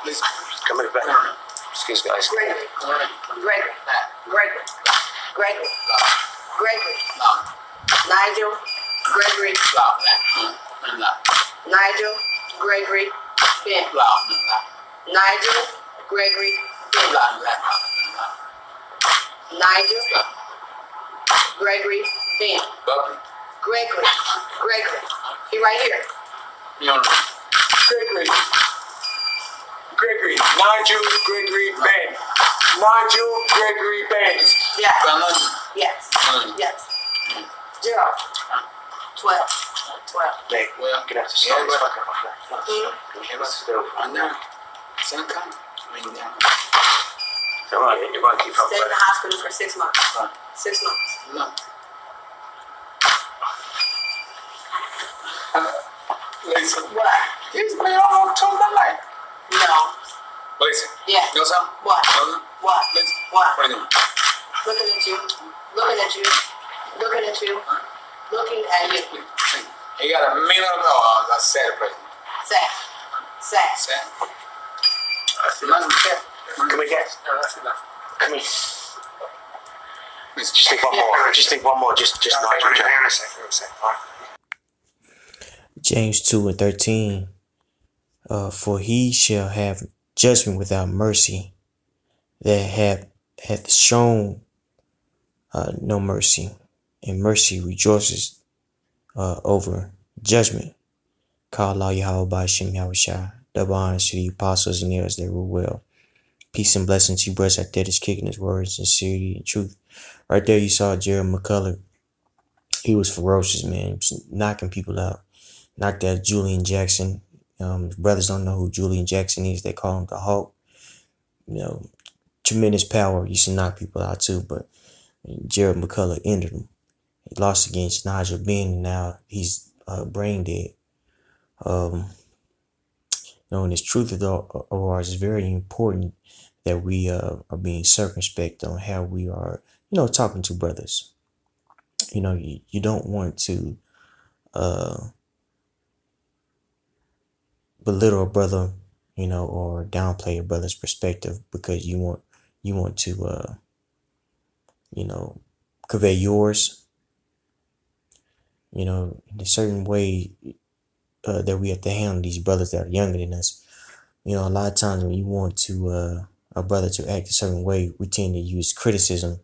Please come in the back. Excuse me, guys. Gregory. Nigel. Gregory. Nigel. Gregory. Ben. Nigel. Gregory. Ben. Nigel. Gregory. Ben. Gregory. He right here. Gregory. Nigel Gregory Ben. Nigel Gregory Ben. Yes. Gerald. 12. Mate, we're gonna have to stop this fucking off now. I know. Son come. It's alright, you might keep up. Stayed in the hospital for 6 months. 6 months. No. Listen. What? He's me all to my life. No. Listen. Yeah. You know something? What? What? Listen. What? What are you doing? Looking at you. Looking at you. Looking at you. Looking at you. He got $1 million. Oh, I said it, President. Sad. Come here, guys. Come here. Just think one more. Just Nigel. James 2:13. For he shall have judgment without mercy, that hath shown no mercy, and mercy rejoices over judgment. Call Allah Yahweh by Hashem Yahushua. Double honors to the apostles and elders that rule well. Peace and blessings to you, brothers out there that's kicking his words, sincerity and truth. Right there you saw Gerald McCullough. He was ferocious, man. He was knocking people out. Knocked out Julian Jackson. Brothers don't know who Julian Jackson is. They call him the Hulk. Tremendous power. Used to knock people out too, but Gerald McCullough ended him. He lost against Nigel Ben, and now he's brain dead. And this truth of ours is very important that we are being circumspect on how we are, talking to brothers. You don't want to belittle a brother, or downplay a brother's perspective because you want to, convey yours, in a certain way that we have to handle these brothers that are younger than us. A lot of times when you want to a brother to act a certain way, we tend to use criticism,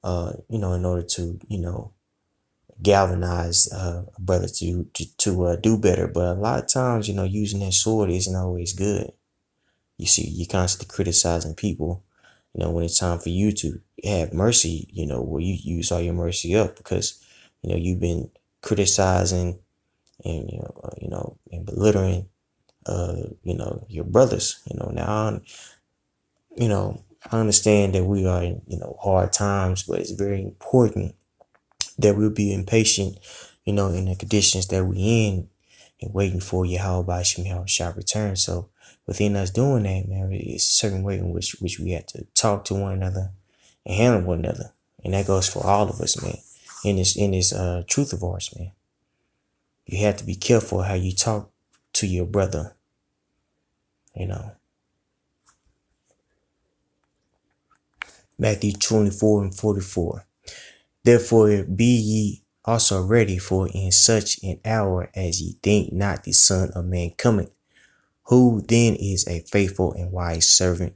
in order to, galvanize a brother to do better. But a lot of times, using that sword isn't always good. You see, you're constantly criticizing people, when it's time for you to have mercy, where you use all your mercy up because, you've been criticizing and, and belittling, your brothers, now, I understand that we are in, hard times, but it's very important that we'll be impatient, in the conditions that we're in and waiting for Yahweh by Hashem Yahushua return. So within us doing that, man, it's a certain way in which we have to talk to one another and handle one another. And that goes for all of us, man, in this truth of ours, man. You have to be careful how you talk to your brother, Matthew 24:44. Therefore be ye also ready, for in such an hour as ye think not the Son of Man cometh. Who then is a faithful and wise servant,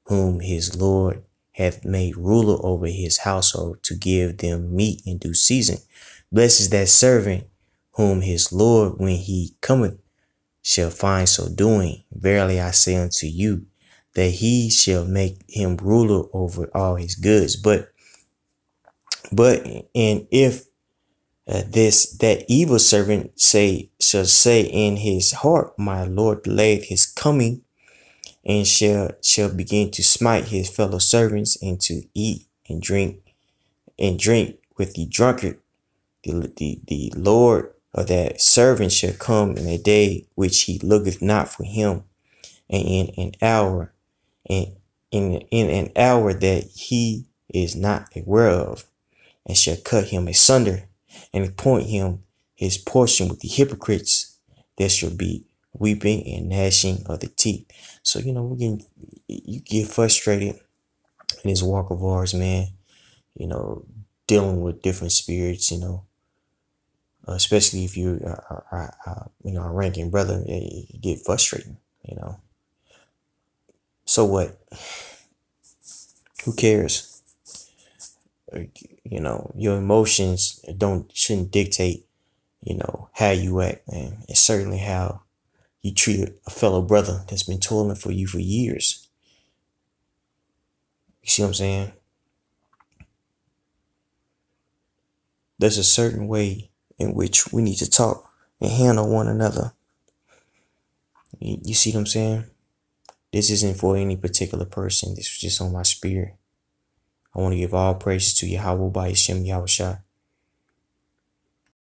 whom his Lord hath made ruler over his household, to give them meat in due season? Blessed is that servant whom his Lord, when he cometh, shall find so doing. Verily I say unto you, that he shall make him ruler over all his goods. But and if that evil servant shall say in his heart, my Lord delayeth his coming, and shall begin to smite his fellow servants, and to eat and drink with the drunkard, the Lord of that servant shall come in a day which he looketh not for him, and in an hour that he is not aware of, and shall cut him asunder, and appoint him his portion with the hypocrites. There shall be weeping and gnashing of the teeth. So, you get frustrated in this walk of ours, man, dealing with different spirits, especially if you're, a ranking brother, you get frustrating, So what? Who cares? Your emotions shouldn't dictate, how you act, man. It's certainly how you treat a fellow brother that's been toiling for you for years. You see what I'm saying? There's a certain way in which we need to talk and handle one another. You see what I'm saying? This isn't for any particular person. This was just on my spirit. I want to give all praises to Yahweh by Hashem Yahushua.